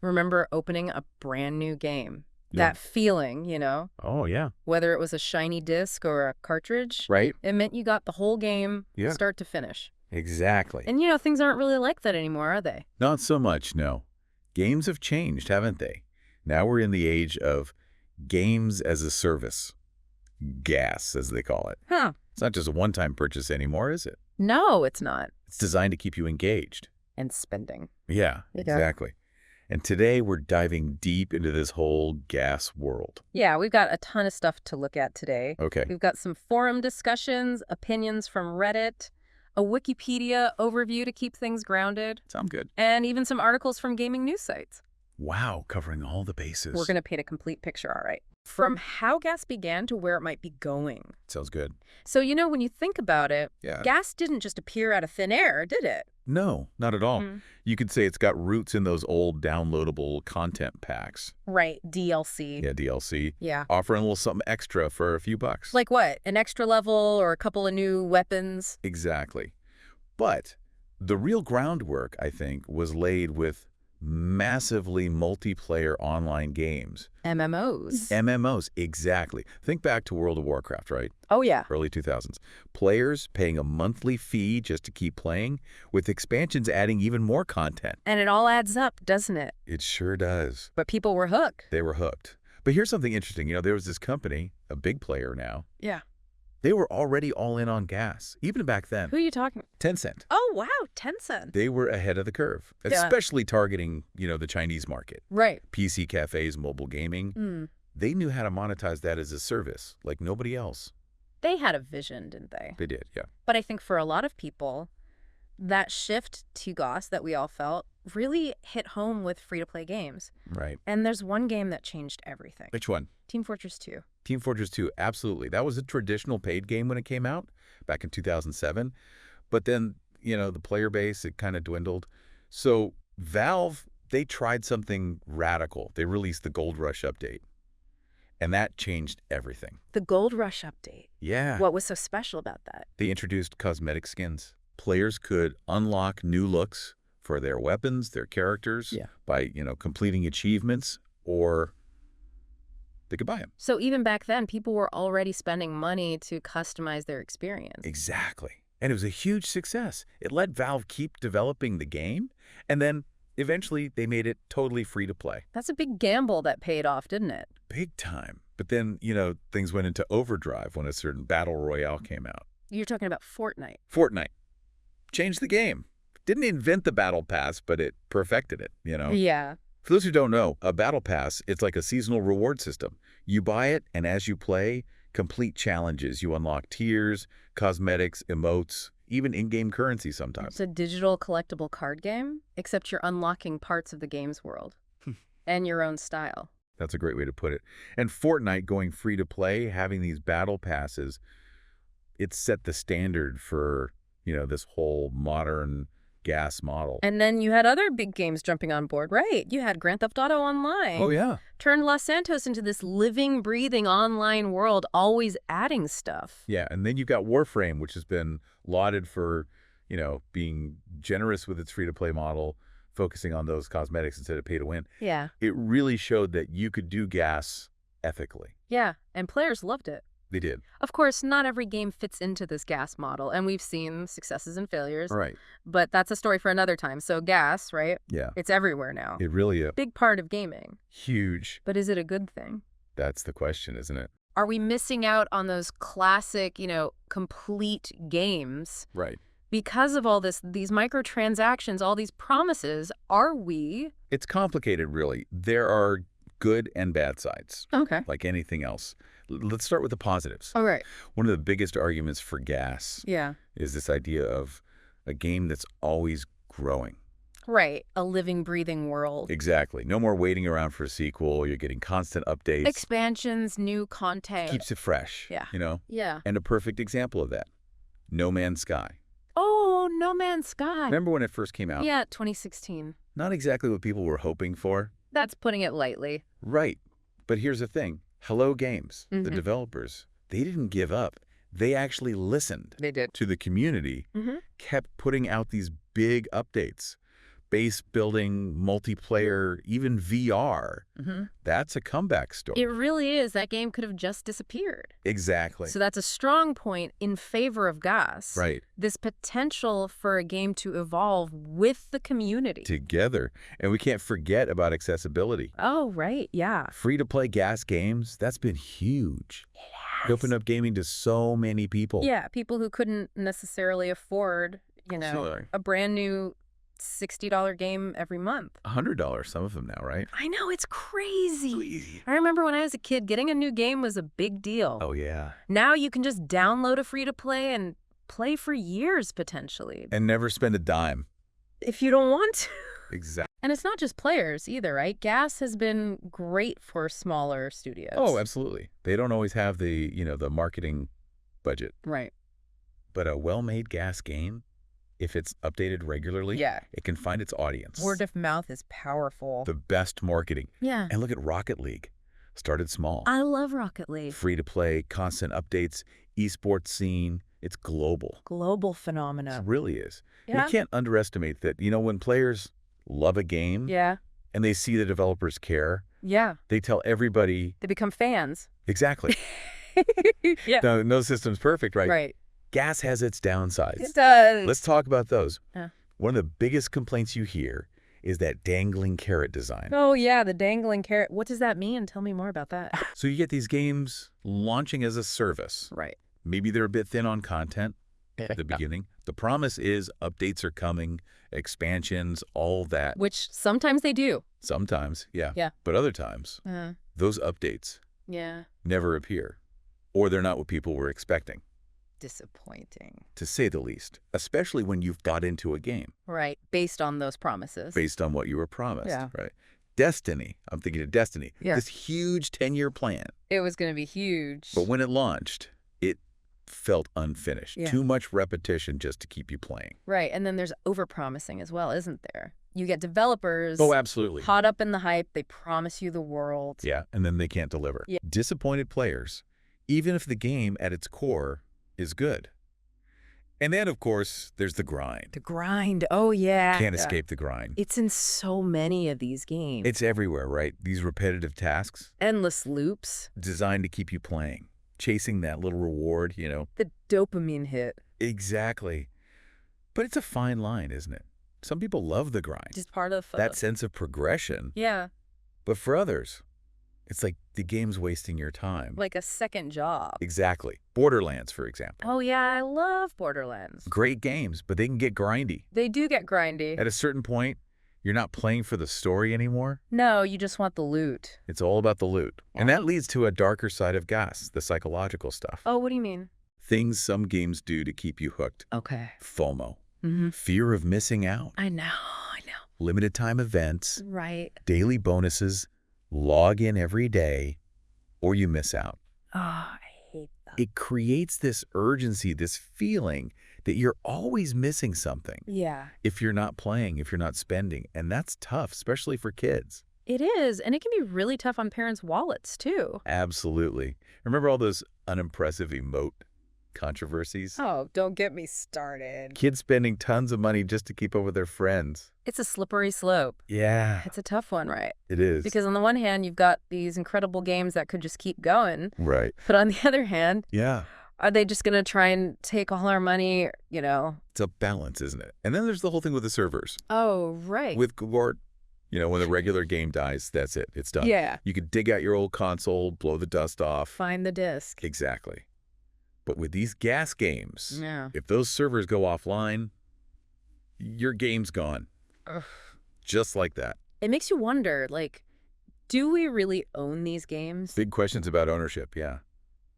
Remember opening a brand new game? Yeah. That feeling, Oh, yeah. whether it was a shiny disc or a cartridge, Right? it meant you got the whole game Yeah. start to finish. Exactly. And, things aren't really like that anymore, are they? Not so much, no. Games have changed, haven't they? Now we're in the age of games as a service. GAaS, as they call it. Huh. It's not just a one-time purchase anymore, is it? No, it's not. It's designed to keep you engaged. And spending. Yeah, exactly. And today we're diving deep into this whole GAaS world. Yeah, we've got a ton of stuff to look at today. Okay. We've got some forum discussions, opinions from Reddit, a Wikipedia overview to keep things grounded, Sound good. and even some articles from gaming news sites. Wow, covering all the bases. We're going to paint a complete picture, all right. From how GAaS began to where it might be going. Sounds good. So, when you think about it, Yeah. GAaS didn't just appear out of thin air, did it? No, not at all. Mm. You could say it's got roots in those old downloadable content packs. Right, DLC. Yeah, DLC. Yeah. Offering a little something extra for a few bucks. Like what? An extra level or a couple of new weapons? Exactly. But the real groundwork, I think, was laid with massively multiplayer online games. MMOs. MMOs, exactly. Think back to World of Warcraft, right? Oh, yeah. Early 2000s. Players paying a monthly fee just to keep playing, with expansions adding even more content. And it all adds up, doesn't it? It sure does. But people were hooked. They were hooked. But here's something interesting. There was this company, a big player now. Yeah. They were already all in on GAaS, even back then. Who are you talking? Tencent. Oh, wow, Tencent. They were ahead of the curve, Yeah. especially targeting, the Chinese market. Right. PC cafes, mobile gaming. Mm. They knew how to monetize that as a service like nobody else. They had a vision, didn't they? They did, yeah. But I think for a lot of people, that shift to GAaS that we all felt really hit home with free-to-play games. Right. And there's one game that changed everything. Which one? Team Fortress 2. Team Fortress 2, absolutely. That was a traditional paid game when it came out back in 2007. But then, the player base, it kind of dwindled. So Valve, they tried something radical. They released the Gold Rush update. And that changed everything. The Gold Rush update. Yeah. What was so special about that? They introduced cosmetic skins. Players could unlock new looks for their weapons, their characters, by, completing achievements, or they could buy them. So even back then, people were already spending money to customize their experience. Exactly. And it was a huge success. It let Valve keep developing the game, and then eventually they made it totally free to play. That's a big gamble that paid off, didn't it? Big time. But then, things went into overdrive when a certain battle royale came out. You're talking about Fortnite. Fortnite changed the game. Didn't invent the battle pass, but it perfected it, Yeah. For those who don't know, a battle pass, it's like a seasonal reward system. You buy it, and as you play, complete challenges. You unlock tiers, cosmetics, emotes, even in-game currency sometimes. It's a digital collectible card game, except you're unlocking parts of the game's world and your own style. That's a great way to put it. And Fortnite going free to play, having these battle passes, it set the standard for, this whole modern GAaS model. And then you had other big games jumping on board, right? You had Grand Theft Auto Online. Oh, yeah. Turned Los Santos into this living, breathing online world, always adding stuff. Yeah, and then you've got Warframe, which has been lauded for, being generous with its free-to-play model, focusing on those cosmetics instead of pay-to-win. Yeah. It really showed that you could do GAaS ethically. Yeah, and players loved it. They did. Of course, not every game fits into this GAaS model, and we've seen successes and failures. Right. But that's a story for another time. So GAaS, right? Yeah. It's everywhere now. It really is. Big part of gaming. Huge. But is it a good thing? That's the question, isn't it? Are we missing out on those classic, complete games? Right. Because of all these microtransactions, all these promises, are we? It's complicated, really. There are good and bad sides. Okay. Like anything else. Let's start with the positives. All right. One of the biggest arguments for GAaS is this idea of a game that's always growing. Right. A living, breathing world. Exactly. No more waiting around for a sequel. You're getting constant updates. Expansions, new content. Keeps it fresh. Yeah. Yeah. And a perfect example of that, No Man's Sky. Oh, No Man's Sky. Remember when it first came out? Yeah, 2016. Not exactly what people were hoping for. That's putting it lightly. Right. But here's the thing. Hello Games, the developers, they didn't give up. They actually listened. They did. To the community, kept putting out these big updates. base building, multiplayer, even VR. Hmm. That's a comeback story. It really is. That game could have just disappeared. Exactly. So that's a strong point in favor of GAaS. Right. This potential for a game to evolve with the community. Together. And we can't forget about accessibility. Oh, right. Yeah. Free-to-play GAaS games, that's been huge. It opened up gaming to so many people. Yeah, people who couldn't necessarily afford, Sure. a brand new $60 game every month. $100, some of them now, right? I know, it's crazy. So easy. I remember when I was a kid, getting a new game was a big deal. Oh, yeah. Now you can just download a free-to-play and play for years, potentially. And never spend a dime. If you don't want to. Exactly. And it's not just players either, right? GAaS has been great for smaller studios. Oh, absolutely. They don't always have the, the marketing budget. Right. But a well-made GAaS game, if it's updated regularly, Yeah. it can find its audience. Word of mouth is powerful. The best marketing. Yeah. And look at Rocket League. Started small. I love Rocket League. Free to play, constant updates, esports scene. It's global. Global It phenomena. really is. Yeah. You can't underestimate that, when players love a game Yeah. and they see the developers care, Yeah. they tell everybody. They become fans. Exactly. Yeah. No system's perfect, right? Right. GAaS has its downsides. It does. Let's talk about those. Yeah. One of the biggest complaints you hear is that dangling carrot design. Oh, yeah, the dangling carrot. What does that mean? Tell me more about that. So you get these games launching as a service. Right. Maybe they're a bit thin on content at the beginning. The promise is updates are coming, expansions, all that. Which sometimes they do. Sometimes, yeah. Yeah. But other times, those updates Yeah. never appear, or they're not what people were expecting, Disappointing. to say the least, especially when you've got into a game Right. Based on those promises. based on what you were promised, Yeah. right? Destiny, I'm thinking of Destiny, Yeah. this huge 10-year plan. It was going to be huge. But when it launched, it felt unfinished. Yeah. Too much repetition just to keep you playing. Right. And then there's overpromising as well, isn't there? You get developers Oh, absolutely. caught up in the hype. They promise you the world. Yeah, and then they can't deliver. Yeah. Disappointed players, even if the game at its core is good. And then, of course, there's the grind. The grind. Oh, yeah. Can't escape the grind. It's in so many of these games. It's everywhere, right? These repetitive tasks endless loops. designed to keep you playing, chasing that little reward, The dopamine hit. Exactly. But it's a fine line, isn't it? Some people love the grind, Just part of that sense of progression. Yeah. But for others, it's like the game's wasting your time. Like a second job. Exactly. Borderlands, for example. Oh, yeah. I love Borderlands. Great games, but they can get grindy. They do get grindy. At a certain point, you're not playing for the story anymore. No, you just want the loot. It's all about the loot. And that leads to a darker side of GAaS, the psychological stuff. Oh, what do you mean? Things some games do to keep you hooked. Okay. FOMO. Mm-hmm. Fear of missing out. I know. Limited time events. Right. Daily bonuses. Log in every day, or you miss out. Oh, I hate that. It creates this urgency, this feeling that you're always missing something Yeah. if you're not playing, if you're not spending. And that's tough, especially for kids. It is. And it can be really tough on parents' wallets, too. Absolutely. Remember all those unimpressive emote controversies? Oh, don't get me started. Kids spending tons of money just to keep up with their friends. It's a slippery slope. Yeah, It's a tough one, right? it is. Because on the one hand, you've got these incredible games that could just keep going. Right. But on the other hand, Yeah. are they just going to try and take all our money, It's a balance, isn't it? And then there's the whole thing with the servers. Oh, right. With Gort, when the regular game dies, that's it. It's done. Yeah. You could dig out your old console, blow the dust off. Find the disc. Exactly. But with these GAaS games, Yeah. if those servers go offline, your game's gone. Ugh. Just like that. It makes you wonder, do we really own these games? Big questions about ownership, yeah.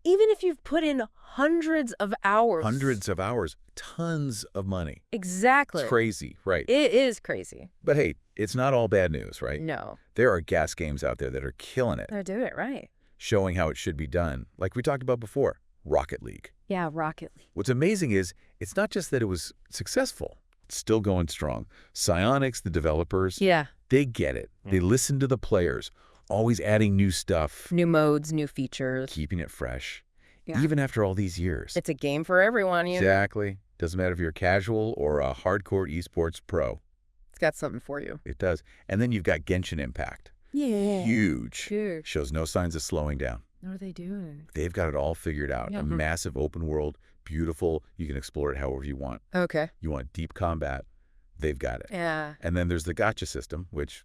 Even if you've put in hundreds of hours. Hundreds of hours, tons of money. Exactly. It's crazy, right? It is crazy. But hey, it's not all bad news, right? No. There are GAaS games out there that are killing it, They're doing it right. showing how it should be done. Like we talked about before, Rocket League. Yeah, Rocket League. What's amazing is it's not just that it was successful. It's still going strong. Psyonix, the developers, Yeah. they get it. They listen to the players, always adding new stuff, New modes, new features. keeping it fresh, Yeah. even after all these years. It's a game for everyone. Exactly. Doesn't matter if you're casual or a hardcore esports pro. got something for you. It does. And then you've got Genshin Impact. Yeah. Huge. Huge. Shows no signs of slowing down. What are they doing? They've got it all figured out. Yeah. A massive open world, beautiful. You can explore it however you want. Okay. You want deep combat, they've got it. Yeah. And then there's the gacha system, which,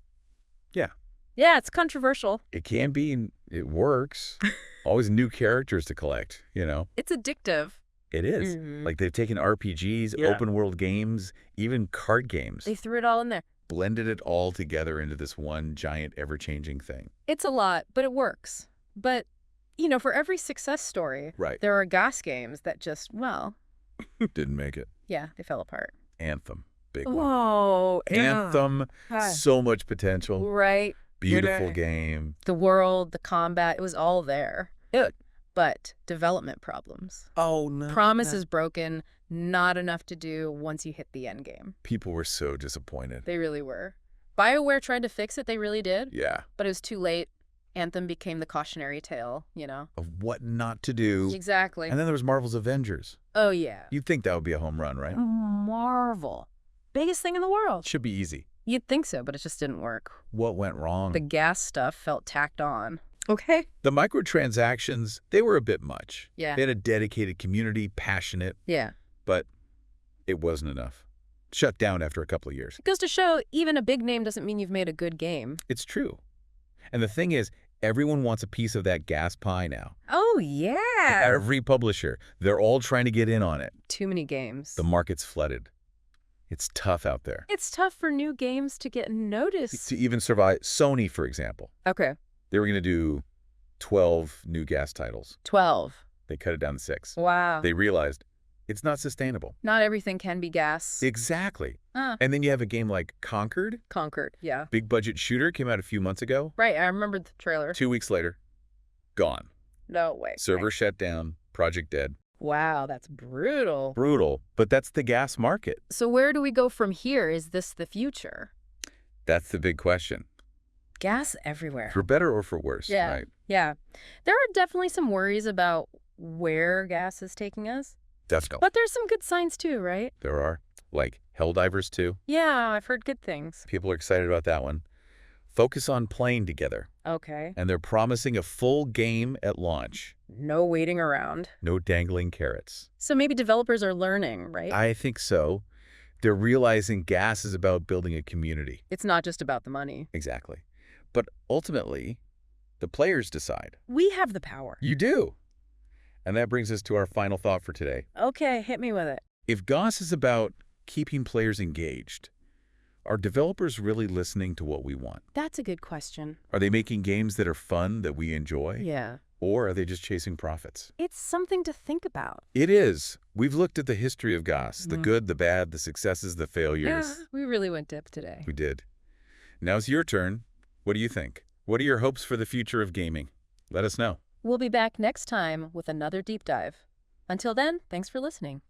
yeah, Yeah, it's controversial. it can be, and it works. Always new characters to collect, you know? It's addictive. It is. Like they've taken RPGs, Yeah. open world games, even card games, They threw it all in there. blended it all together into this one giant ever-changing thing. It's a lot, but it works. But, you know, for every success story, Right. there are GAaS games that just, well, Didn't make it. yeah, they fell apart. Anthem. Big one. Whoa. Anthem. So much potential. Right. Beautiful game. The world, the combat, it was all there. But development problems. Oh, no. Promises broken, not enough to do once you hit the end game. People were so disappointed. They really were. BioWare tried to fix it, they really did. Yeah. But it was too late. Anthem became the cautionary tale, you know? Of what not to do. Exactly. And then there was Marvel's Avengers. Oh, yeah. You'd think that would be a home run, right? Marvel. Biggest thing in the world. Should be easy. You'd think so, but it just didn't work. What went wrong? The GAaS stuff felt tacked on. Okay. The microtransactions, they were a bit much. Yeah. They had a dedicated community, passionate, Yeah. but it wasn't enough. Shut down after a couple of years. It goes to show even a big name doesn't mean you've made a good game. It's true. And the thing is, everyone wants a piece of that gas pie now. Oh, yeah. Every publisher, they're all trying to get in on it. Too many games. The market's flooded. It's tough out there. It's tough for new games to get noticed. To even survive, Sony, for example, Okay. they were going to do 12 new gas titles. 12. They cut it down to 6. Wow. They realized it's not sustainable. Not everything can be GAaS. Exactly. Ah. And then you have a game like Conquered, Conquered, yeah. big budget shooter, came out a few months ago. Right, I remember the trailer. 2 weeks later, gone. No way. Server shut down, project dead. Wow, that's brutal. Brutal, but that's the gas market. So where do we go from here? Is this the future? That's the big question. GAaS everywhere. For better or for worse, Yeah. right? Yeah. There are definitely some worries about where GAaS is taking us. Definitely. But there's some good signs too, right? There are, like Helldivers 2. Yeah, I've heard good things. People are excited about that one. Focus on playing together. Okay. And they're promising a full game at launch. No waiting around. No dangling carrots. So maybe developers are learning, right? I think so. They're realizing GAaS is about building a community. It's not just about the money. Exactly. But ultimately, the players decide. We have the power. You do. And that brings us to our final thought for today. Okay, hit me with it. If GAaS is about keeping players engaged, are developers really listening to what we want? That's a good question. Are they making games that are fun, that we enjoy? Yeah. Or are they just chasing profits? It's something to think about. It is. We've looked at the history of GAaS, the good, the bad, the successes, the failures. Yeah, we really went deep today. We did. Now's your turn. What do you think? What are your hopes for the future of gaming? Let us know. We'll be back next time with another deep dive. Until then, thanks for listening.